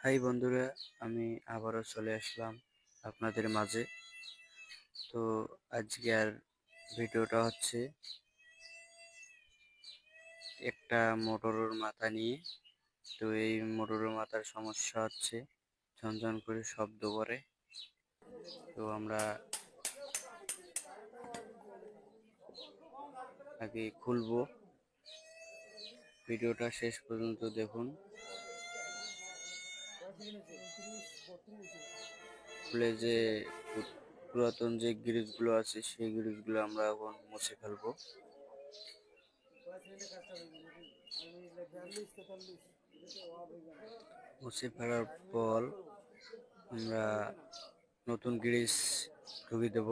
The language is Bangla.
হাই বন্ধুরা, আমি আবারও চলে আসলাম আপনাদের মাঝে। তো আজকের ভিডিওটা হচ্ছে একটা মোটরের মাথা নিয়ে। তো এই মোটরের মাথার সমস্যা হচ্ছে ঝনঝন করে শব্দ করে। তো আমরা আগে খুলবো, ভিডিওটা শেষ পর্যন্ত দেখুন। খুলে যে পুরাতন যে গ্রিজগুলো আছে সেই গ্রিজগুলো আমরা এখন মুছে ফেলবো। মুছে ফেলার পর আমরা নতুন গ্রিজ ঢুকিয়ে দেব।